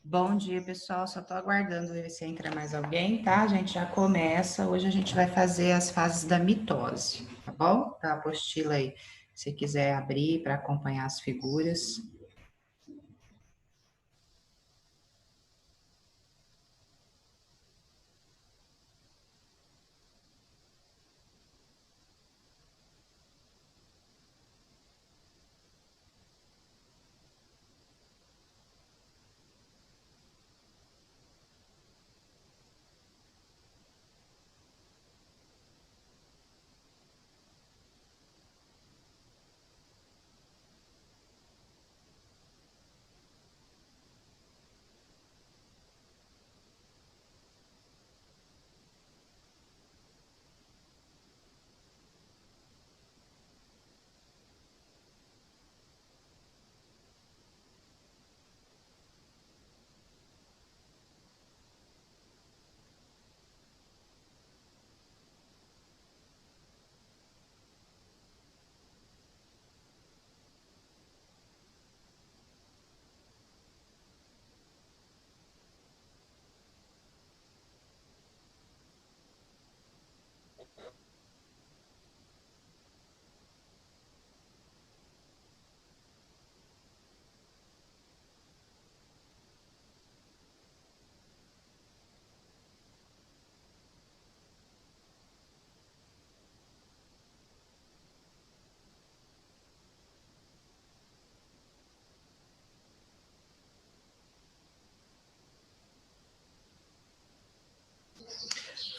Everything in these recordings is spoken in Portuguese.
Bom dia, pessoal. Só estou aguardando ver se entra mais alguém, tá? A gente já começa. Hoje a gente vai fazer as fases da mitose, tá bom? Tá a apostila aí, se quiser abrir para acompanhar as figuras.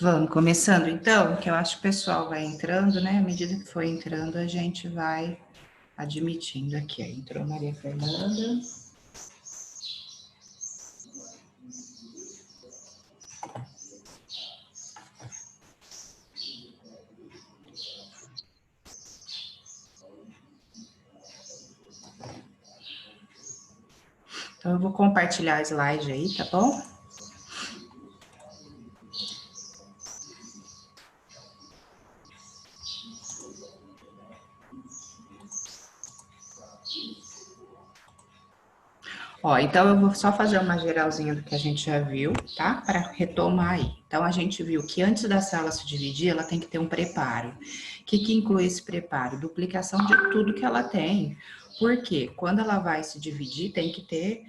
Vamos começando então, que eu acho que o pessoal vai entrando, né? À medida que for entrando, a gente vai admitindo aqui. Entrou Maria Fernanda. Então, eu vou compartilhar a slide aí, tá bom? Ó, então eu vou só fazer uma geralzinha do que a gente já viu, tá? Para retomar aí. Então a gente viu que antes da célula se dividir, ela tem que ter um preparo. O que inclui esse preparo? Duplicação de tudo que ela tem. Porque quando ela vai se dividir, tem que ter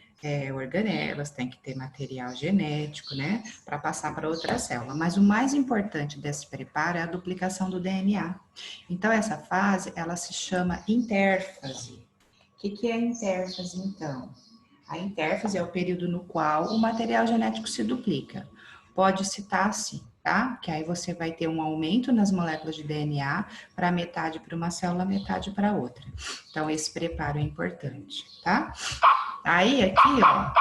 organelas, tem que ter material genético, né? Para passar para outra célula. Mas o mais importante desse preparo é a duplicação do DNA. Então essa fase, ela se chama intérfase. O que é intérfase, então? A intérfase é o período no qual o material genético se duplica. Pode citar assim, tá? Que aí você vai ter um aumento nas moléculas de DNA para metade para uma célula, metade para outra. Então, esse preparo é importante, tá? Aí, aqui, ó,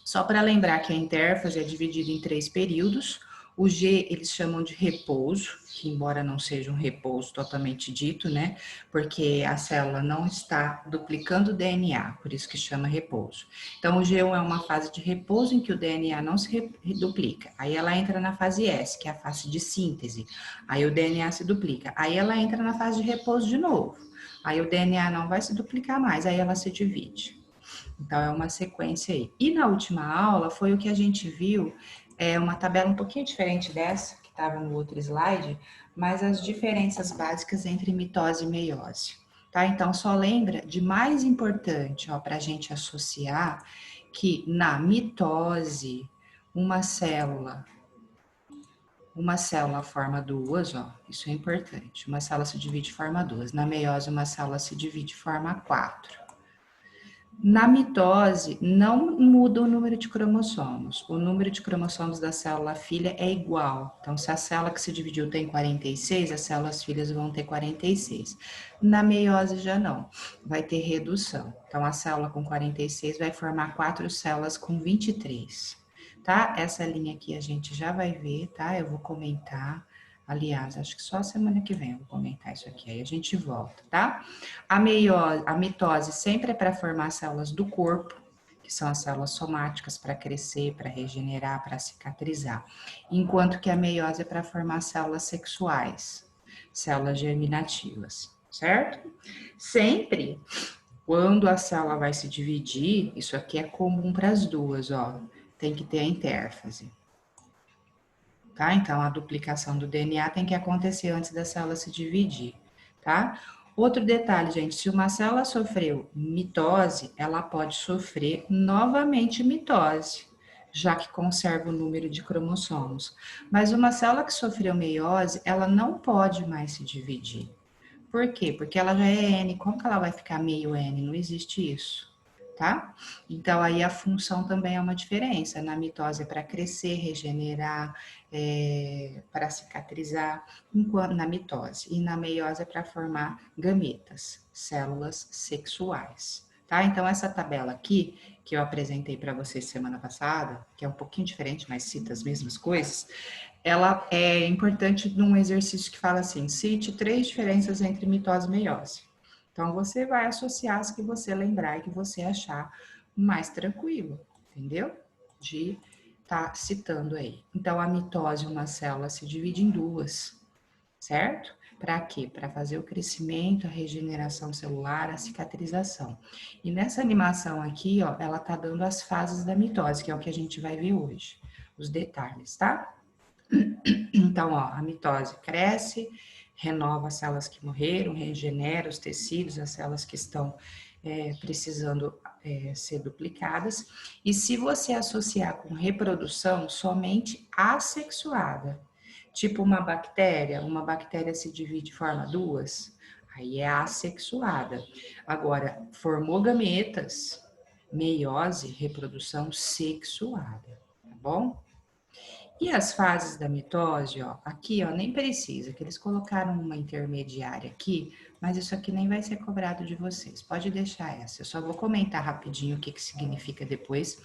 só para lembrar que a intérfase é dividida em 3 períodos. O G eles chamam de repouso, que embora não seja um repouso totalmente dito, né? Porque a célula não está duplicando o DNA, por isso que chama repouso. Então, o G1 é uma fase de repouso em que o DNA não se duplica. Aí ela entra na fase S, que é a fase de síntese. Aí o DNA se duplica. Aí ela entra na fase de repouso de novo. Aí o DNA não vai se duplicar mais, aí ela se divide. Então, é uma sequência aí. E na última aula, foi o que a gente viu, uma tabela um pouquinho diferente dessa, que estava no outro slide, mas as diferenças básicas entre mitose e meiose. Tá? Então, só lembra de mais importante, para a gente associar, que na mitose, uma célula forma duas, isso é importante. Uma célula se divide e forma duas. Na meiose, uma célula se divide e forma quatro. Na mitose, não muda o número de cromossomos. O número de cromossomos da célula filha é igual. Então, se a célula que se dividiu tem 46, as células filhas vão ter 46. Na meiose, já não. Vai ter redução. Então, a célula com 46 vai formar 4 células com 23. Tá? Essa linha aqui a gente já vai ver, tá? Eu vou comentar. Aliás, acho que só a semana que vem eu vou comentar isso aqui, aí a gente volta, tá? A mitose sempre é para formar células do corpo, que são as células somáticas para crescer, para regenerar, para cicatrizar. Enquanto que a meiose é para formar células sexuais, células germinativas, certo? Sempre Quando a célula vai se dividir, isso aqui é comum para as duas, ó. Tem que ter a intérfase. Tá? Então, a duplicação do DNA tem que acontecer antes da célula se dividir, tá? Outro detalhe, gente, se uma célula sofreu mitose, ela pode sofrer novamente mitose, já que conserva o número de cromossomos. Mas uma célula que sofreu meiose, ela não pode mais se dividir. Por quê? Porque ela já é N. Como que ela vai ficar meio N? Não existe isso, tá? Então, aí a função também é uma diferença. Na mitose é para crescer, regenerar, para cicatrizar, enquanto na mitose. E na meiose é para formar gametas, células sexuais. Tá? Então, essa tabela aqui, que eu apresentei para vocês semana passada, que é um pouquinho diferente, mas cita as mesmas coisas, ela é importante num exercício que fala assim, cite 3 diferenças entre mitose e meiose. Então, você vai associar as que você lembrar e que você achar mais tranquilo, entendeu? De estar citando aí. Então, a mitose, uma célula se divide em duas, certo? Para quê? Para fazer o crescimento, a regeneração celular, a cicatrização. E nessa animação aqui, ó, ela tá dando as fases da mitose, que é o que a gente vai ver hoje, os detalhes, tá? Então, ó, a mitose cresce, renova as células que morreram, regenera os tecidos, as células que estão precisando ser duplicadas. E se você associar com reprodução, somente assexuada, tipo uma bactéria se divide e forma duas, aí é assexuada. Agora, formou gametas, meiose, reprodução sexuada, tá bom? E as fases da mitose, ó, aqui, ó, nem precisa, que eles colocaram uma intermediária aqui, mas isso aqui nem vai ser cobrado de vocês. Pode deixar essa. Eu só vou comentar rapidinho o que que significa depois,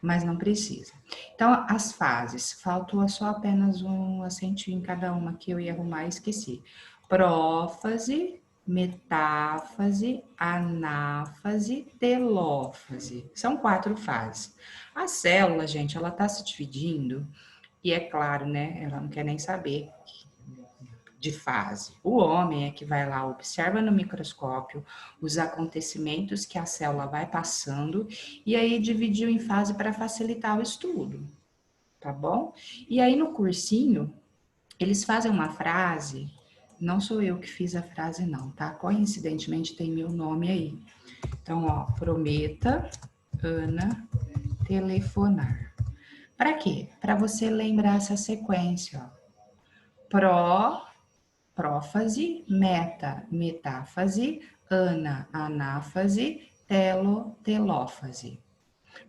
mas não precisa. Então, as fases, faltou só apenas um acentinho em cada uma que eu ia arrumar e esqueci. Prófase, metáfase, anáfase, telófase. São 4 fases. A célula, gente, ela tá se dividindo e é claro, né? Ela não quer nem saber de fase. O homem é que vai lá, observa no microscópio os acontecimentos que a célula vai passando e aí dividiu em fase para facilitar o estudo, tá bom? E aí no cursinho, eles fazem uma frase, não sou eu que fiz a frase não, tá? Coincidentemente tem meu nome aí. Então, ó, prometa, Ana, telefonar. Para quê? Para você lembrar essa sequência, ó. Prófase, metáfase, anáfase, telófase.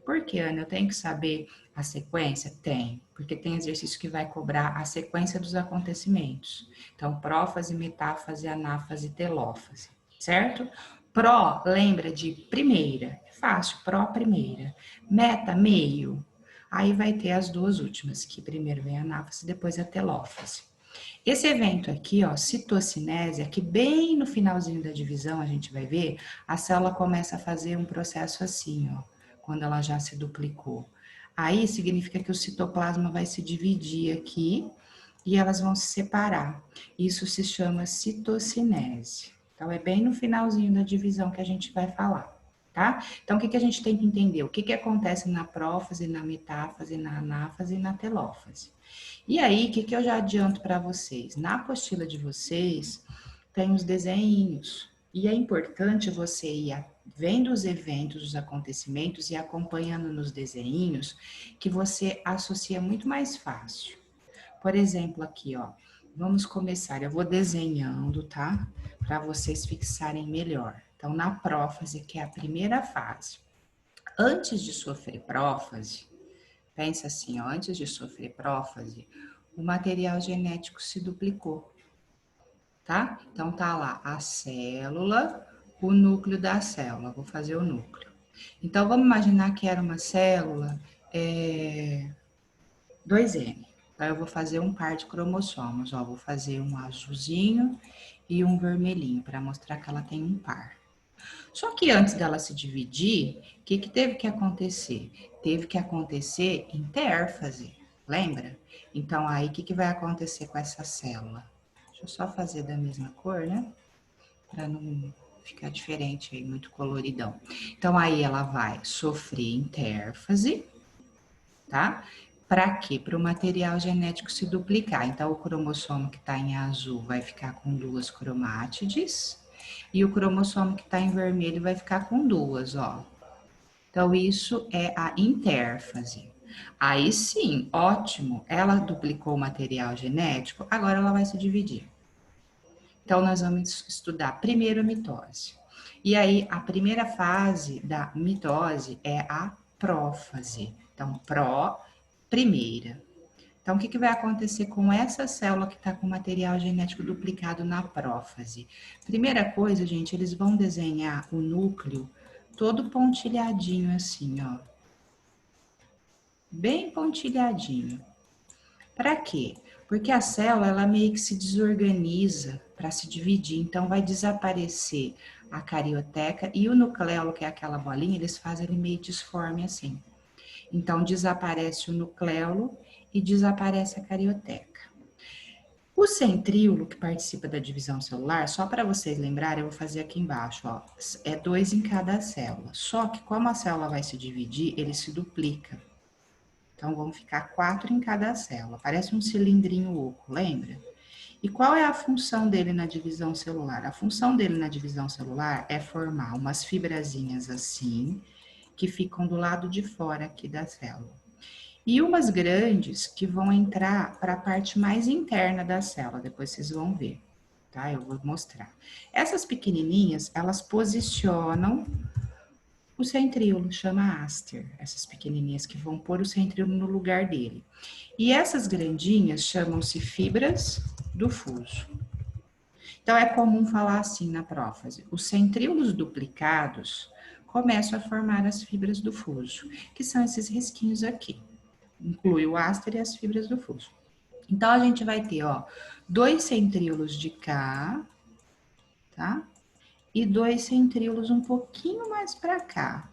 Por que, Ana? Eu tenho que saber a sequência? Tem, porque tem exercício que vai cobrar a sequência dos acontecimentos. Então, prófase, metáfase, anáfase, telófase, certo? Pró, lembra de primeira, é fácil, pró, primeira. Meta, meio. Aí vai ter as duas últimas, que primeiro vem a anáfase, depois a telófase. Esse evento aqui, ó, citocinese, aqui bem no finalzinho da divisão, a gente vai ver, a célula começa a fazer um processo assim, ó, quando ela já se duplicou. Aí significa que o citoplasma vai se dividir aqui e elas vão se separar. Isso se chama citocinese. Então, é bem no finalzinho da divisão que a gente vai falar, tá? Então, o que a gente tem que entender? O que acontece na prófase, na metáfase, na anáfase e na telófase. E aí, o que eu já adianto para vocês? Na apostila de vocês, tem os desenhinhos. E é importante você ir vendo os eventos, os acontecimentos e acompanhando nos desenhinhos, que você associa muito mais fácil. Por exemplo, aqui, ó, vamos começar. Eu vou desenhando, tá? Para vocês fixarem melhor. Então, na prófase, que é a primeira fase. Antes de sofrer prófase, pensa assim, ó, antes de sofrer prófase, o material genético se duplicou, tá? Então, tá lá a célula, o núcleo da célula. Vou fazer o núcleo. Então, vamos imaginar que era uma célula 2N. Então, eu vou fazer um par de cromossomos. Ó, vou fazer um azulzinho e um vermelhinho, para mostrar que ela tem um par. Só que antes dela se dividir, o que teve que acontecer? Teve que acontecer intérfase, lembra? Então, aí, o que vai acontecer com essa célula? Deixa eu só fazer da mesma cor, né? Para não Fica diferente aí, muito coloridão. Então, aí ela vai sofrer intérfase, tá? Para quê? Para o material genético se duplicar. Então, o cromossomo que está em azul vai ficar com 2 cromátides e o cromossomo que está em vermelho vai ficar com 2, ó. Então, isso é a intérfase. Aí sim, ótimo, ela duplicou o material genético, agora ela vai se dividir. Então, nós vamos estudar primeiro a mitose. E aí, a primeira fase da mitose é a prófase. Então, primeira. Então, o que vai acontecer com essa célula que está com material genético duplicado na prófase? Primeira coisa, gente, eles vão desenhar o núcleo todo pontilhadinho assim, ó. Bem pontilhadinho. Para quê? Porque a célula, ela meio que se desorganiza para se dividir. Então, vai desaparecer a carioteca e o nucleolo, que é aquela bolinha, eles fazem ele meio disforme assim. Então, desaparece o nucleolo e desaparece a carioteca. O centríolo, que participa da divisão celular, só para vocês lembrarem, eu vou fazer aqui embaixo, ó, é 2 em cada célula. Só que como a célula vai se dividir, ele se duplica. Então, vão ficar 4 em cada célula. Parece um cilindrinho oco, lembra? E qual é a função dele na divisão celular? A função dele na divisão celular é formar umas fibrazinhas assim, que ficam do lado de fora aqui da célula. E umas grandes que vão entrar para a parte mais interna da célula, depois vocês vão ver, tá? Eu vou mostrar. Essas pequenininhas, elas posicionam o centríolo, chama áster, essas pequenininhas que vão pôr o centríolo no lugar dele. E essas grandinhas chamam-se fibras do fuso. Então, é comum falar assim na prófase, os centríolos duplicados começam a formar as fibras do fuso, que são esses risquinhos aqui. Inclui o áster e as fibras do fuso. Então, a gente vai ter, ó, 2 centríolos de cá, tá? E 2 centríolos um pouquinho mais para cá.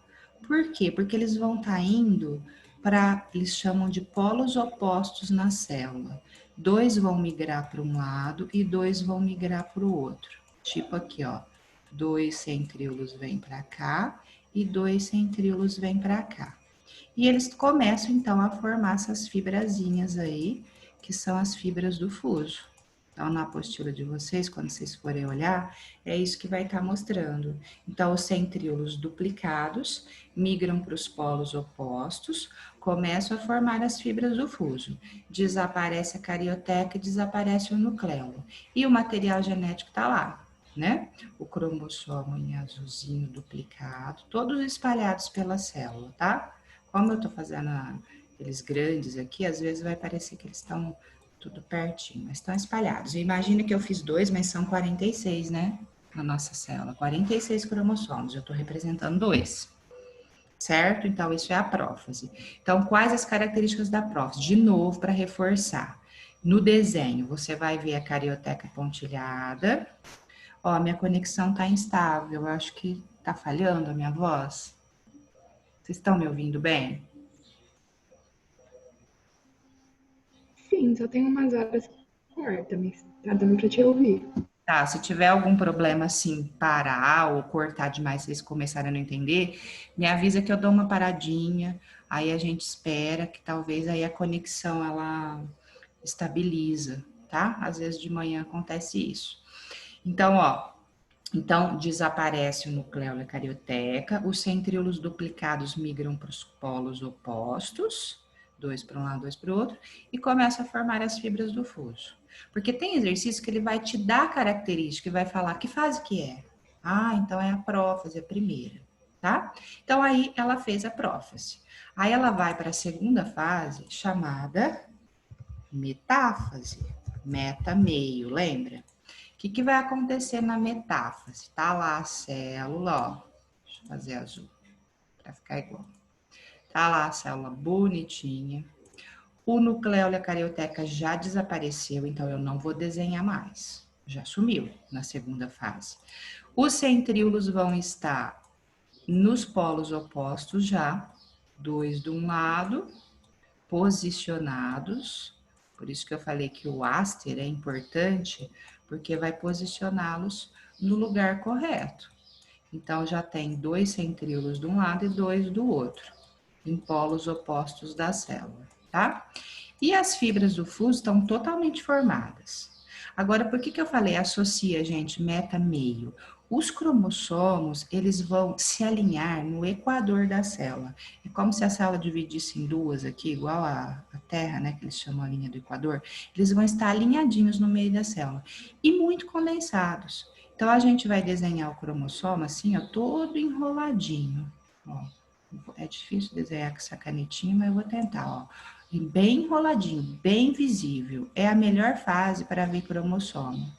Por quê? Porque eles vão estar indo para, eles chamam de polos opostos na célula. 2 vão migrar para um lado e 2 vão migrar para o outro. Tipo aqui, ó, 2 centríolos vêm para cá e 2 centríolos vêm para cá. E eles começam, então, a formar essas fibrazinhas aí, que são as fibras do fuso. Então, na apostila de vocês, quando vocês forem olhar, é isso que vai estar mostrando. Então, os centríolos duplicados migram para os polos opostos, começam a formar as fibras do fuso. Desaparece a carioteca e desaparece o nucleolo. E o material genético está lá, né? O cromossomo em azulzinho duplicado, todos espalhados pela célula, tá? Como eu tô fazendo aqueles grandes aqui, às vezes vai parecer que eles estão tudo pertinho, mas estão espalhados. E imagina que eu fiz 2, mas são 46, né? Na nossa célula, 46 cromossomos, eu tô representando 2, certo? Então, isso é a prófase. Então, quais as características da prófase? De novo, para reforçar. No desenho, você vai ver a carioteca pontilhada. Ó, minha conexão tá instável, eu acho que tá falhando a minha voz. Vocês estão me ouvindo bem? Sim, só tem umas horas que corta, mas tá dando pra te ouvir. Tá, se tiver algum problema assim, parar ou cortar demais, vocês começarem a não entender, me avisa que eu dou uma paradinha, aí a gente espera que talvez aí a conexão ela estabiliza, tá? Às vezes de manhã acontece isso. Então, ó, então desaparece o nucleolo e a carioteca, os centríolos duplicados migram para os polos opostos, 2 para um lado, 2 para o outro, e começa a formar as fibras do fuso. Porque tem exercício que ele vai te dar característica e vai falar que fase que é. Ah, então é a prófase, a primeira, tá? Então aí ela fez a prófase. Aí ela vai para a segunda fase, chamada metáfase. Meta meio, lembra? O que vai acontecer na metáfase? Tá lá a célula, ó. Deixa eu fazer azul para ficar igual. Tá lá a célula bonitinha. O nucleolo e a carioteca já desapareceu, então eu não vou desenhar mais. Já sumiu na segunda fase. Os centríolos vão estar nos polos opostos já, 2 de um lado, posicionados. Por isso que eu falei que o áster é importante, porque vai posicioná-los no lugar correto. Então, já tem 2 centríolos de um lado e 2 do outro, em polos opostos da célula, tá? E as fibras do fuso estão totalmente formadas. Agora, por que eu falei associa, gente, meta-meio? Os cromossomos, eles vão se alinhar no equador da célula. É como se a célula dividisse em duas aqui, igual a Terra, né, que eles chamam a linha do equador. Eles vão estar alinhadinhos no meio da célula e muito condensados. Então, a gente vai desenhar o cromossomo assim, ó, todo enroladinho, ó. É difícil desenhar com essa canetinha, mas eu vou tentar, ó. Bem enroladinho, bem visível. É a melhor fase para ver cromossomo.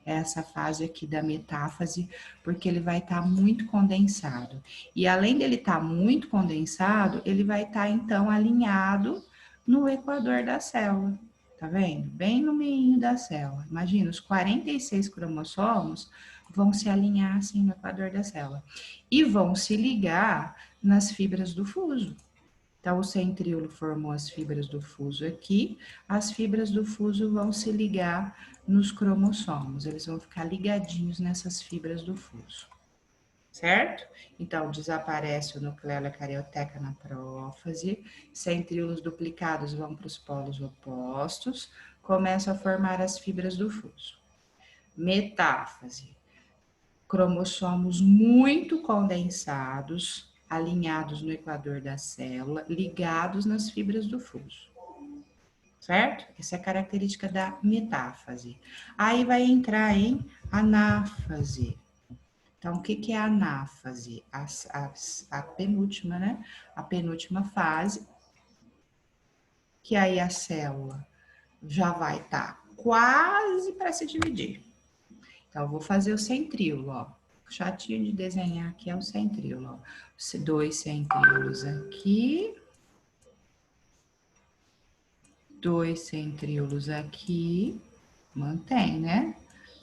É essa fase aqui da metáfase, porque ele vai estar muito condensado. E além dele estar muito condensado, ele vai estar, então, alinhado no equador da célula. Tá vendo? Bem no meio da célula. Imagina, os 46 cromossomos vão se alinhar assim no equador da célula. E vão se ligar nas fibras do fuso. Então, o centríolo formou as fibras do fuso aqui, as fibras do fuso vão se ligar nos cromossomos, eles vão ficar ligadinhos nessas fibras do fuso, certo? Então, desaparece o nucleolo e a carioteca na prófase, centríolos duplicados vão para os polos opostos, começam a formar as fibras do fuso. Metáfase, cromossomos muito condensados, alinhados no equador da célula, ligados nas fibras do fuso. Certo? Essa é a característica da metáfase. Aí vai entrar em anáfase. Então, o que é a anáfase? A penúltima, né? A penúltima fase, que aí a célula já vai estar quase para se dividir. Então, eu vou fazer o centríolo, ó. Chatinho de desenhar aqui é o centríolo, ó. 2 centríolos aqui. 2 centríolos aqui. Mantém, né?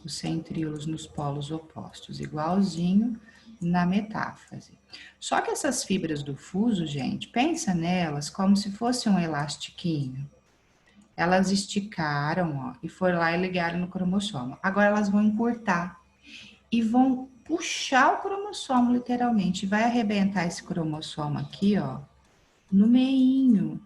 Os centríolos nos polos opostos, igualzinho na metáfase. Só que essas fibras do fuso, gente, pensa nelas como se fosse um elastiquinho. Elas esticaram, ó, e foram lá e ligaram no cromossomo. Agora elas vão encurtar e vão puxar o cromossomo, literalmente. Vai arrebentar esse cromossomo aqui, ó, no meinho.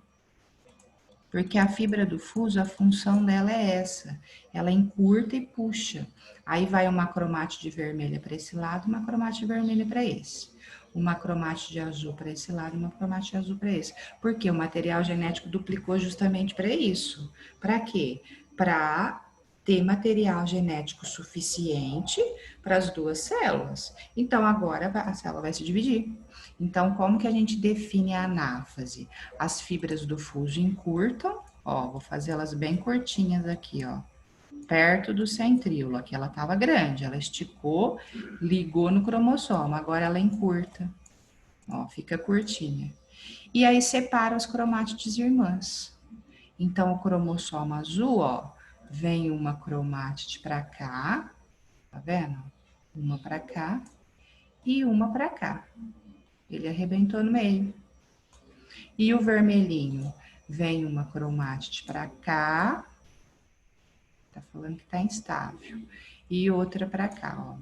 Porque a fibra do fuso, a função dela é essa. Ela encurta e puxa. Aí vai uma cromate vermelha para esse lado, uma cromate vermelha para esse. Uma cromate de azul para esse lado, uma cromate de azul para esse. Porque o material genético duplicou justamente para isso. Para quê? Para ter material genético suficiente para as duas células. Então, agora a célula vai se dividir. Então, como que a gente define a anáfase? As fibras do fuso encurtam, ó, vou fazer elas bem curtinhas aqui, ó, perto do centríolo. Aqui ela estava grande, ela esticou, ligou no cromossomo, agora ela encurta, ó, fica curtinha. E aí separa as cromátides irmãs. Então, o cromossomo azul, ó, vem uma cromátide para cá, tá vendo? Uma para cá e uma para cá. Ele arrebentou no meio. E o vermelhinho vem uma cromátide para cá, tá falando que tá instável, e outra para cá, ó.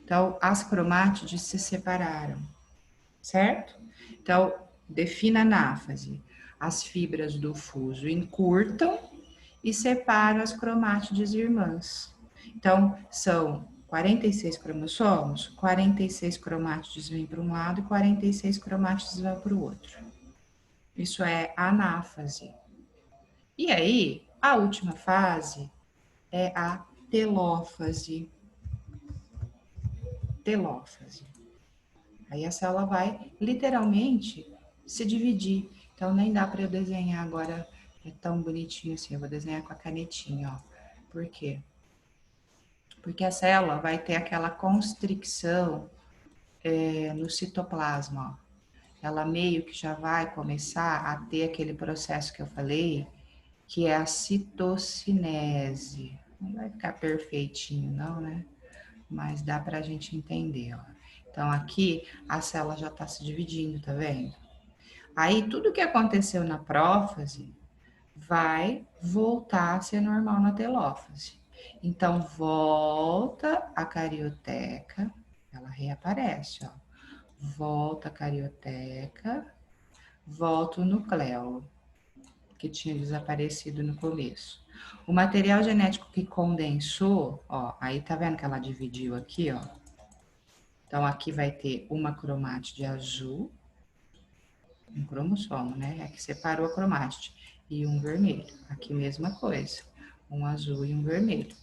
Então, as cromátides se separaram, certo? Então, defina a anáfase. As fibras do fuso encurtam e separam as cromátides irmãs. Então, são 46 cromossomos, 46 cromátides vêm para um lado e 46 cromátides vão para o outro. Isso é anáfase. E aí, a última fase é a telófase. Telófase. Aí a célula vai literalmente se dividir. Então, nem dá para eu desenhar agora é tão bonitinho assim. Eu vou desenhar com a canetinha, ó. Por quê? Porque a célula vai ter aquela constricção no citoplasma, ó. Ela meio que já vai começar a ter aquele processo que eu falei, que é a citocinese. Não vai ficar perfeitinho, não, né? Mas dá pra gente entender, ó. Então, aqui, a célula já tá se dividindo, tá vendo? Aí, tudo que aconteceu na prófase vai voltar a ser normal na telófase. Então, volta a carioteca, ela reaparece, ó. Volta a carioteca, volta o nucleolo, que tinha desaparecido no começo. O material genético que condensou, ó, aí tá vendo que ela dividiu aqui, ó. Então, aqui vai ter uma cromátide azul, um cromossomo, né? Aqui separou a cromátide. E um vermelho. Aqui mesma coisa. Um azul e um vermelho.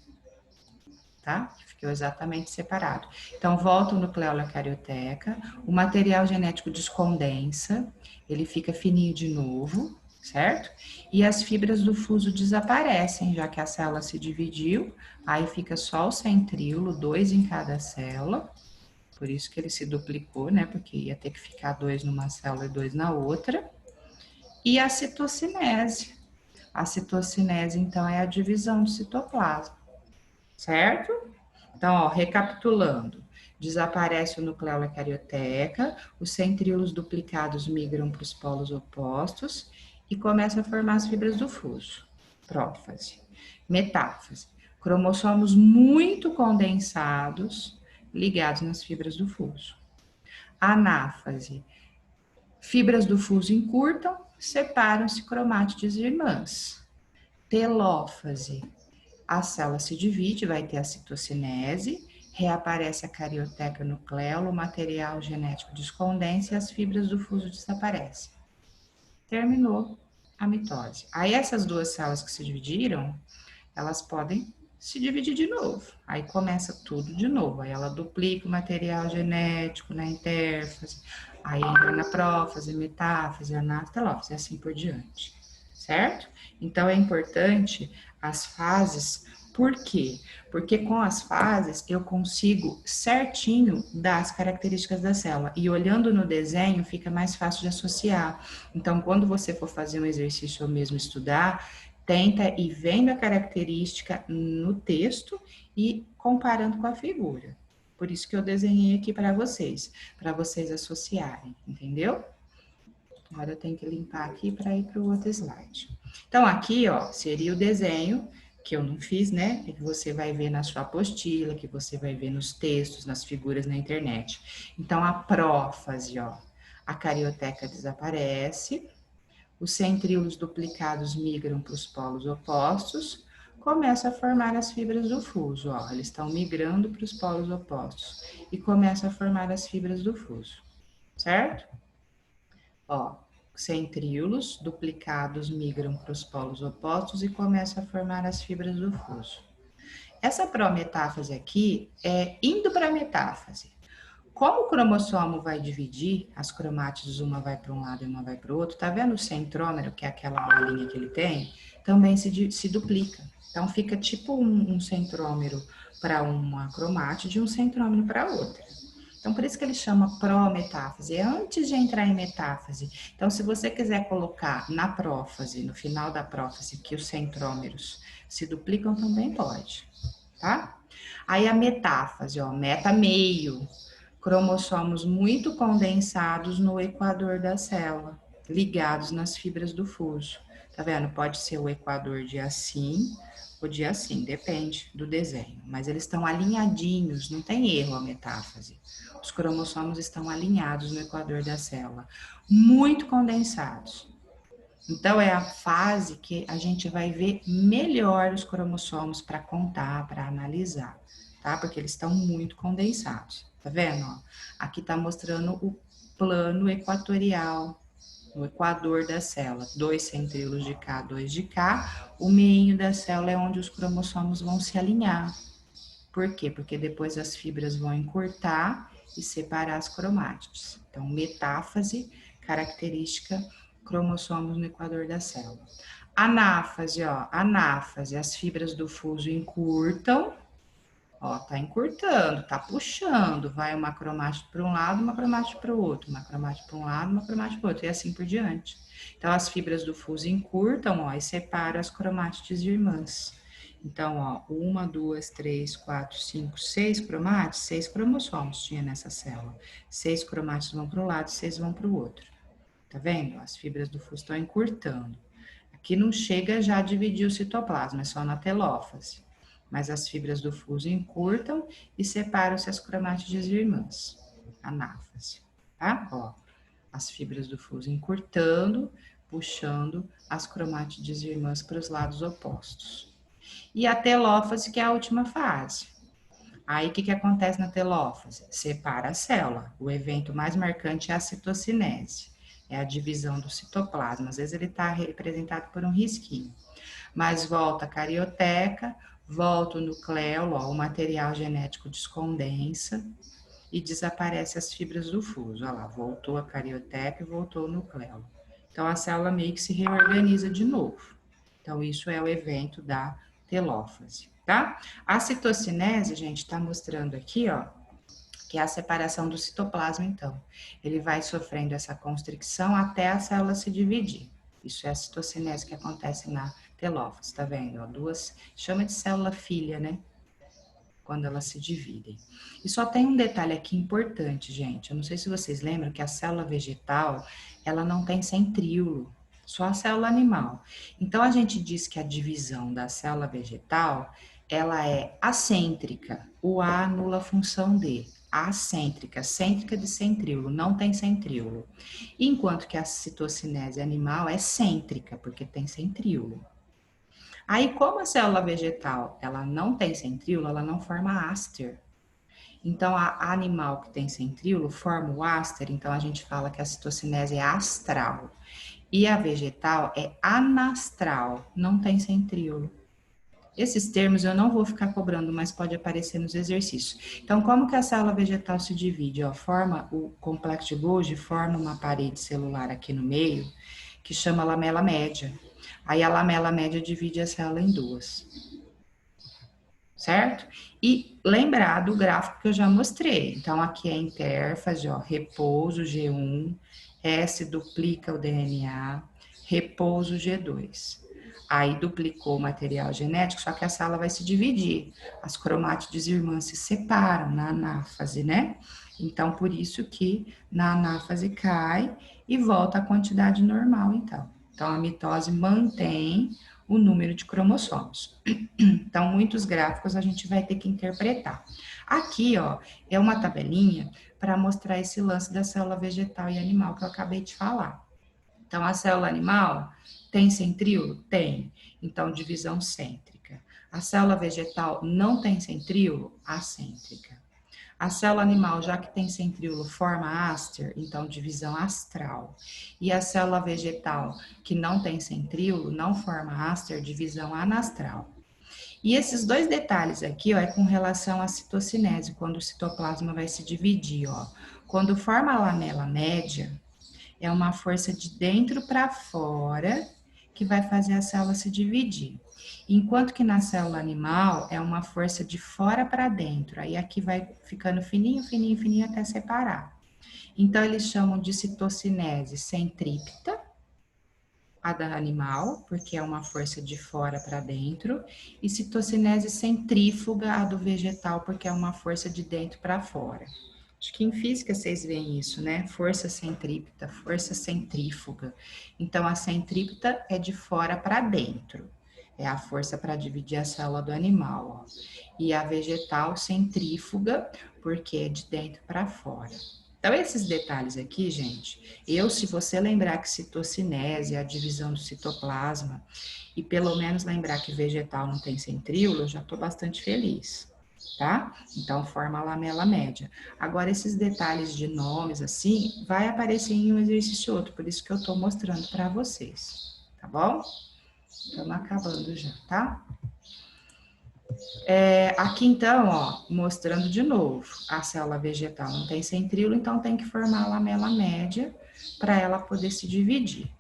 Tá? Ficou exatamente separado. Então, volta o nucleolo à carioteca. O material genético descondensa. Ele fica fininho de novo, certo? E as fibras do fuso desaparecem, já que a célula se dividiu. Aí fica só o centríolo, 2 em cada célula. Por isso que ele se duplicou, né? Porque ia ter que ficar 2 numa célula e 2 na outra. E a citocinese. A citocinese, então, é a divisão do citoplasma, certo? Então, ó, recapitulando. Desaparece o nucleolo da carioteca, os centríolos duplicados migram para os polos opostos e começa a formar as fibras do fuso. Prófase. Metáfase. Cromossomos muito condensados ligados nas fibras do fuso. Anáfase. Fibras do fuso encurtam, separam-se cromátides irmãs. Telófase. A célula se divide, vai ter a citocinese, reaparece a carioteca nucleolo, o material genético descondensa e as fibras do fuso desaparecem. Terminou a mitose. Aí essas duas células que se dividiram, elas podem se dividir de novo. Aí começa tudo de novo. Aí ela duplica o material genético na intérfase, aí entra na prófase, metáfase, anatelófase, e assim por diante. Certo? Então é importante as fases. Por quê? Porque com as fases eu consigo certinho dar as características da célula. E olhando no desenho fica mais fácil de associar. Então, quando você for fazer um exercício ou mesmo estudar, tenta ir vendo a característica no texto e comparando com a figura. Por isso que eu desenhei aqui para vocês associarem, entendeu? Agora eu tenho que limpar aqui para ir para o outro slide. Então, aqui, ó, seria o desenho que eu não fiz, né? Que você vai ver na sua apostila, que você vai ver nos textos, nas figuras na internet. Então, a prófase, ó, a carioteca desaparece, os centríolos duplicados migram para os polos opostos, começa a formar as fibras do fuso, ó, eles estão migrando para os polos opostos e começa a formar as fibras do fuso, certo? Ó, centríolos duplicados migram para os polos opostos e começa a formar as fibras do fuso. Essa prometáfase aqui é indo para a metáfase. Como o cromossomo vai dividir, as cromátides, uma vai para um lado e uma vai para o outro, tá vendo o centrômero, que é aquela bolinha que ele tem? Também se duplica. Então, fica tipo um centrômero para uma cromátide e um centrômero para outra. Então, por isso que ele chama prometáfase, é antes de entrar em metáfase. Então, se você quiser colocar na prófase, no final da prófase, que os centrômeros se duplicam, também pode, tá? Aí a metáfase, ó, meta meio, cromossomos muito condensados no equador da célula, ligados nas fibras do fuso. Tá vendo? Pode ser o equador de assim ou de assim, depende do desenho. Mas eles estão alinhadinhos, não tem erro a metáfase. Os cromossomos estão alinhados no equador da célula, muito condensados. Então, é a fase que a gente vai ver melhor os cromossomos para contar, para analisar, tá? Porque eles estão muito condensados. Tá vendo? Ó? Aqui tá mostrando o plano equatorial, o equador da célula. 2 centríolos de cá, 2 de cá. O meio da célula é onde os cromossomos vão se alinhar. Por quê? Porque depois as fibras vão encurtar e separar as cromátides. Então, metáfase, característica, cromossomos no equador da célula. Anáfase, ó, anáfase, as fibras do fuso encurtam, ó, tá encurtando, tá puxando, vai uma cromátide para um lado, uma cromátide para o outro, uma cromátide para um lado, uma cromátide para o outro, e assim por diante. Então, as fibras do fuso encurtam, ó, e separam as cromátides irmãs. Então, ó, 1, 2, 3, 4, 5, 6 cromátides, 6 cromossomos tinha nessa célula. 6 cromátides vão para um lado, 6 vão para o outro. Tá vendo? As fibras do fuso estão encurtando. Aqui não chega já a dividir o citoplasma, é só na telófase. mas as fibras do fuso encurtam e separam-se as cromátides irmãs, anáfase, tá? Ó, as fibras do fuso encurtando, puxando as cromátides irmãs para os lados opostos. E a telófase, que é a última fase. Aí, o que acontece na telófase? Separa a célula. O evento mais marcante é a citocinese, é a divisão do citoplasma. Às vezes ele está representado por um risquinho. Mas volta a carioteca, volta o nucleolo, ó, o material genético descondensa e desaparece as fibras do fuso. Olha lá, voltou a carioteca e voltou o nucleolo. Então, a célula meio que se reorganiza de novo. Então, isso é o evento da telófase, tá? A citocinese, gente, está mostrando aqui, ó, que é a separação do citoplasma, então. Ele vai sofrendo essa constricção até a célula se dividir. Isso é a citocinese que acontece na telófase, tá vendo? Ó, duas, chama de célula filha, né? Quando elas se dividem. E só tem um detalhe aqui importante, gente. Eu não sei se vocês lembram que a célula vegetal, ela não tem centríolo, só a célula animal. Então, a gente diz que a divisão da célula vegetal, ela é acêntrica. O A anula a função D. Acêntrica, cêntrica de centríolo, não tem centríolo. Enquanto que a citocinese animal é cêntrica, porque tem centríolo. Aí, como a célula vegetal ela não tem centríolo, ela não forma áster. Então, a animal que tem centríolo forma o áster, então a gente fala que a citocinese é astral. E a vegetal é anastral, não tem centríolo. Esses termos eu não vou ficar cobrando, mas pode aparecer nos exercícios. Então, como que a célula vegetal se divide? Ó, forma o complexo de Golgi, forma uma parede celular aqui no meio, que chama lamela média. Aí a lamela média divide a célula em duas, certo? E lembrar do gráfico que eu já mostrei. Então, aqui é a intérfase, ó, repouso G1, S duplica o DNA, repouso G2. Aí duplicou o material genético, só que a célula vai se dividir. As cromátides irmãs se separam na anáfase, né? Então, por isso que na anáfase cai e volta à quantidade normal, então. Então, a mitose mantém o número de cromossomos. Então, muitos gráficos a gente vai ter que interpretar. Aqui, ó, é uma tabelinha para mostrar esse lance da célula vegetal e animal que eu acabei de falar. Então, a célula animal tem centríolo? Tem. Então, divisão cêntrica. A célula vegetal não tem centríolo? Acêntrica. A célula animal, já que tem centríolo, forma áster, então divisão astral. E a célula vegetal, que não tem centríolo, não forma áster, divisão anastral. E esses dois detalhes aqui, ó, é com relação à citocinese, quando o citoplasma vai se dividir, ó. Quando forma a lamela média, é uma força de dentro para fora que vai fazer a célula se dividir. Enquanto que na célula animal é uma força de fora para dentro. Aí aqui vai ficando fininho, fininho, fininho até separar. Então eles chamam de citocinese centrípeta, a da animal, porque é uma força de fora para dentro, e citocinese centrífuga, a do vegetal, porque é uma força de dentro para fora. Acho que em física vocês veem isso, né? Força centrípeta, força centrífuga. Então, a centrípeta é de fora para dentro. É a força para dividir a célula do animal, ó. E a vegetal centrífuga, porque é de dentro para fora. Então, esses detalhes aqui, gente, se você lembrar que citocinese é a divisão do citoplasma, e pelo menos lembrar que vegetal não tem centríolo, eu já estou bastante feliz, tá? Então, forma a lamela média. Agora, esses detalhes de nomes, assim, vai aparecer em um exercício outro, por isso que eu estou mostrando para vocês, tá bom? Estamos acabando já, tá? Aqui então, ó, mostrando de novo, a célula vegetal não tem centríolo, então tem que formar a lamela média para ela poder se dividir,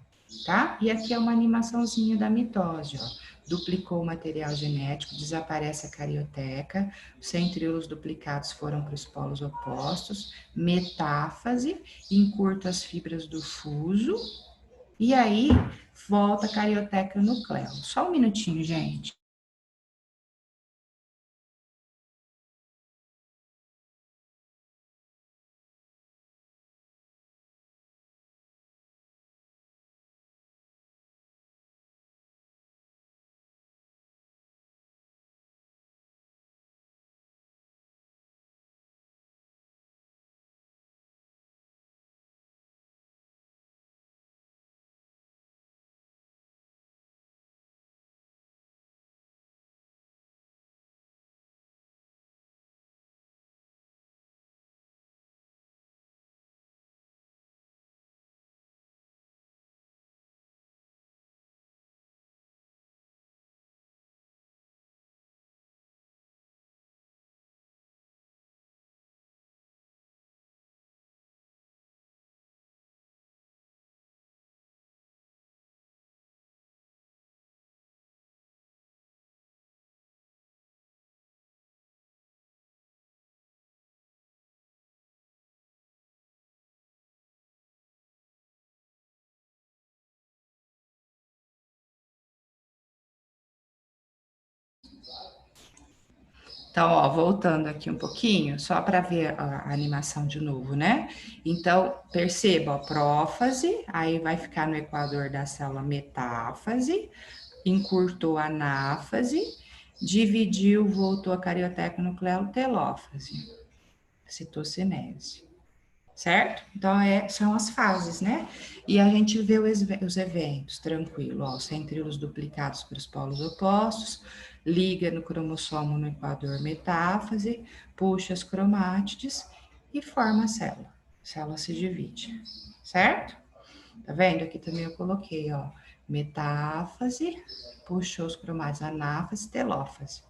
tá? E aqui é uma animaçãozinha da mitose, ó. Duplicou o material genético, desaparece a carioteca, os centríolos duplicados foram para os polos opostos, metáfase, encurta as fibras do fuso, e aí volta a carioteca no nucleolo. Só um minutinho, gente. Então, ó, voltando aqui um pouquinho, só para ver a animação de novo, né? Então, perceba, ó, prófase, aí vai ficar no equador da célula metáfase, encurtou a anáfase, dividiu, voltou a carioteca nucleolo telófase, citocinese. Certo? Então, são as fases, né? E a gente vê os eventos, tranquilo, ó, centríolos duplicados para os polos opostos, liga no cromossomo no equador metáfase, puxa as cromátides e forma a célula. A célula se divide, certo? Tá vendo? Aqui também eu coloquei, ó, metáfase, puxou os cromátides, anáfase, telófase,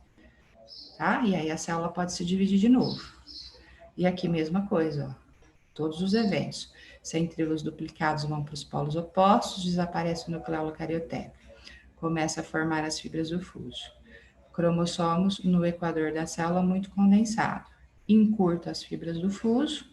tá? E aí a célula pode se dividir de novo. E aqui mesma coisa, ó. Todos os eventos. Centríolos duplicados vão para os polos opostos, desaparece o nucleolo carioteca. Começa a formar as fibras do fuso. Cromossomos no equador da célula muito condensado. Encurta as fibras do fuso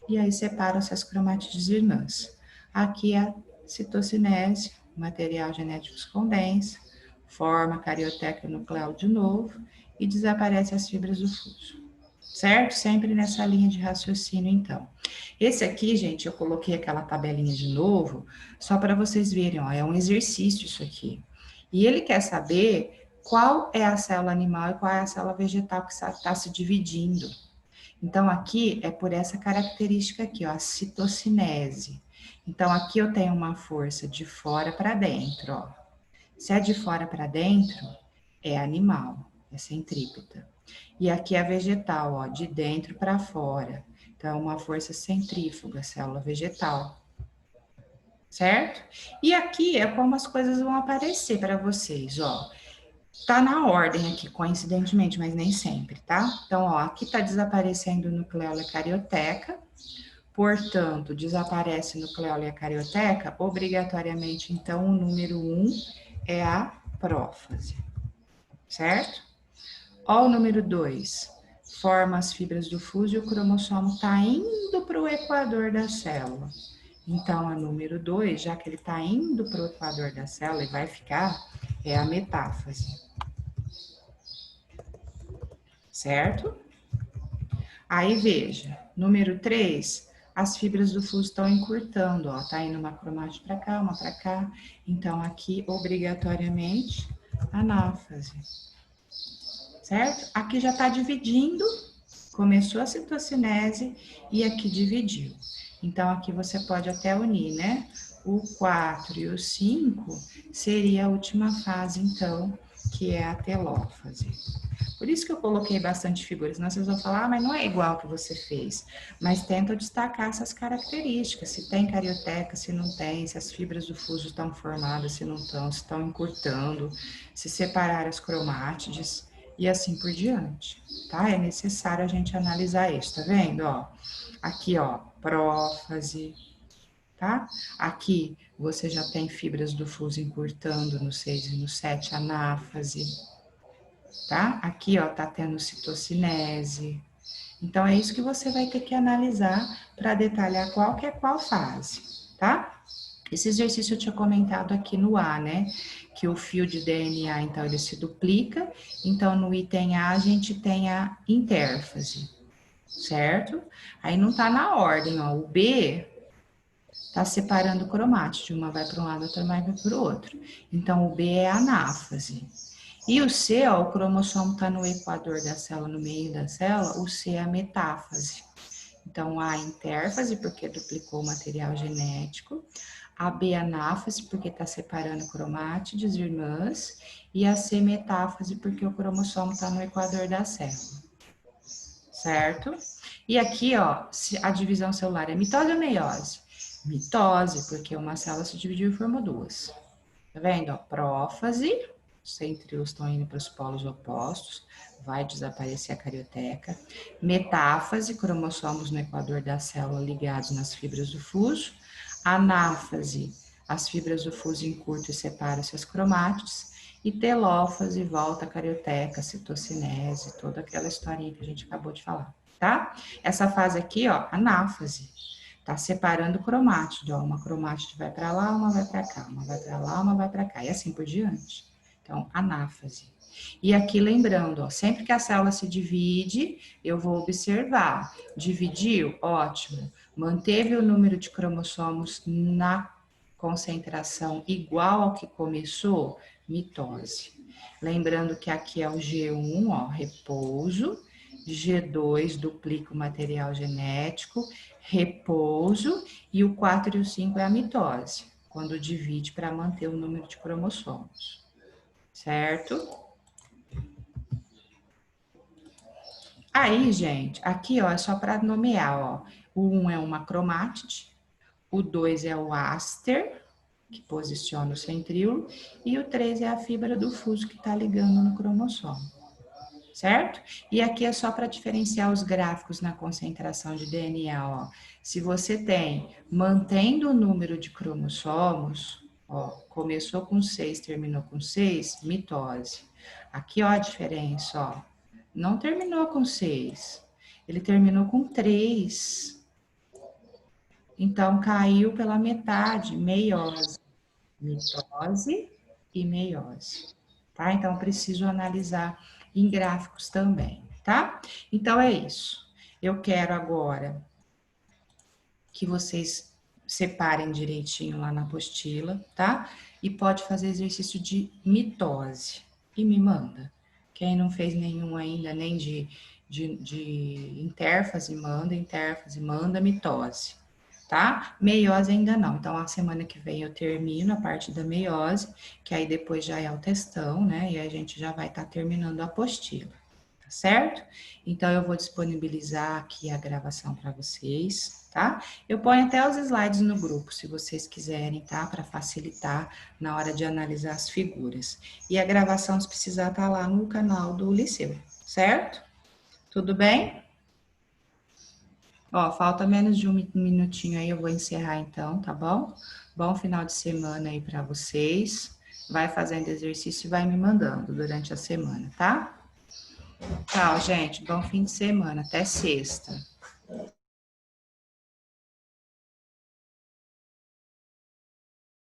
e aí separam-se as cromátides irmãs. Aqui a citocinese, o material genético se condensa, forma a carioteca nucleolo de novo e desaparece as fibras do fuso. Certo? Sempre nessa linha de raciocínio, então. Esse aqui, gente, eu coloquei aquela tabelinha de novo, só para vocês verem, ó, é um exercício isso aqui. E ele quer saber qual é a célula animal e qual é a célula vegetal que está se dividindo. Então, aqui é por essa característica aqui, ó, a citocinese. Então, aqui eu tenho uma força de fora para dentro, ó. Se é de fora para dentro, é animal, é centrípeta. E aqui é vegetal, ó, de dentro para fora. Então, uma força centrífuga, célula vegetal. Certo? E aqui é como as coisas vão aparecer para vocês, ó. Tá na ordem aqui, coincidentemente, mas nem sempre, tá? Então, ó, aqui tá desaparecendo o nucleolo e carioteca. Portanto, desaparece o nucleolo e a carioteca, obrigatoriamente, então, o número 1 é a prófase. Certo? Ó, o número 2. Forma as fibras do fuso e o cromossomo está indo para o equador da célula. Então, a número 2, já que ele está indo para o equador da célula e vai ficar, é a metáfase. Certo? Aí, veja, número 3, as fibras do fuso estão encurtando, ó. Tá indo uma cromátide para cá, uma para cá. Então, aqui, obrigatoriamente, anáfase. Certo? Aqui já está dividindo, começou a citocinese e aqui dividiu. Então, aqui você pode até unir, né? O 4 e o 5 seria a última fase, então, que é a telófase. Por isso que eu coloquei bastante figuras, senão vocês vão falar, mas não é igual que você fez. Mas tenta destacar essas características, se tem carioteca, se não tem, se as fibras do fuso estão formadas, se não estão, se estão encurtando, se separar as cromátides e assim por diante, tá? É necessário a gente analisar isso, tá vendo, ó? Aqui, ó, prófase, tá? Aqui você já tem fibras do fuso encurtando no 6 e no 7, anáfase, tá? Aqui, ó, tá tendo citocinese. Então, é isso que você vai ter que analisar para detalhar qual que é qual fase, tá? Esse exercício eu tinha comentado aqui no A, né? Que o fio de DNA, então, ele se duplica. Então, no item A, a gente tem a intérfase, certo? Aí não tá na ordem, ó. O B tá separando cromátide. Uma vai para um lado, outra vai para o outro. Então, o B é a anáfase. E o C, ó, o cromossomo está no equador da célula, no meio da célula, o C é a metáfase. Então, A intérfase, porque duplicou o material genético, a B anáfase, porque está separando cromátides irmãs, e a C metáfase, porque o cromossomo está no equador da célula. Certo? E aqui, ó, a divisão celular é mitose ou meiose? Mitose, porque uma célula se dividiu e formou duas. Tá vendo? Ó, prófase, os centríolos estão indo para os polos opostos, vai desaparecer a carioteca. Metáfase, cromossomos no equador da célula ligados nas fibras do fuso. Anáfase, as fibras do fuso encurtam e separam-se as cromátides. E telófase, volta a carioteca, citocinese, toda aquela historinha que a gente acabou de falar, tá? Essa fase aqui, ó, anáfase. Tá separando cromátide, ó, uma cromátide vai para lá, uma vai para cá, uma vai para lá, uma vai para cá, e assim por diante. Então, anáfase. E aqui lembrando, ó, sempre que a célula se divide, eu vou observar. Dividiu? Ótimo. Manteve o número de cromossomos na concentração igual ao que começou? Mitose. Lembrando que aqui é o G1, ó, repouso. G2, duplica o material genético, repouso. E o 4 e o 5 é a mitose, quando divide para manter o número de cromossomos. Certo? Aí, gente, aqui, ó, é só para nomear, ó. O 1 é uma cromátide, o 2 é o áster, que posiciona o centríolo, e o 3 é a fibra do fuso que está ligando no cromossomo, certo? E aqui é só para diferenciar os gráficos na concentração de DNA, ó. Se você tem, mantendo o número de cromossomos, ó, começou com 6, terminou com 6, mitose. Aqui, ó, a diferença, ó. Não terminou com 6, ele terminou com 3. Então, caiu pela metade, meiose, mitose e meiose, tá? Então, preciso analisar em gráficos também, tá? Então, é isso. Eu quero agora que vocês separem direitinho lá na apostila, tá? E pode fazer exercício de mitose e me manda. Quem não fez nenhum ainda, nem de intérfase, manda mitose, tá? Meiose ainda não. Então, a semana que vem eu termino a parte da meiose, que aí depois já é o testão, né? E a gente já vai estar terminando a apostila, tá certo? Então, eu vou disponibilizar aqui a gravação para vocês, tá? Eu ponho até os slides no grupo, se vocês quiserem, tá? Para facilitar na hora de analisar as figuras. E a gravação, se precisar, tá lá no canal do Liceu, certo? Tudo bem? Ó, falta menos de um minutinho aí, eu vou encerrar então, tá bom? Bom final de semana aí para vocês. Vai fazendo exercício e vai me mandando durante a semana, tá? Tchau, gente. Bom fim de semana. Até sexta.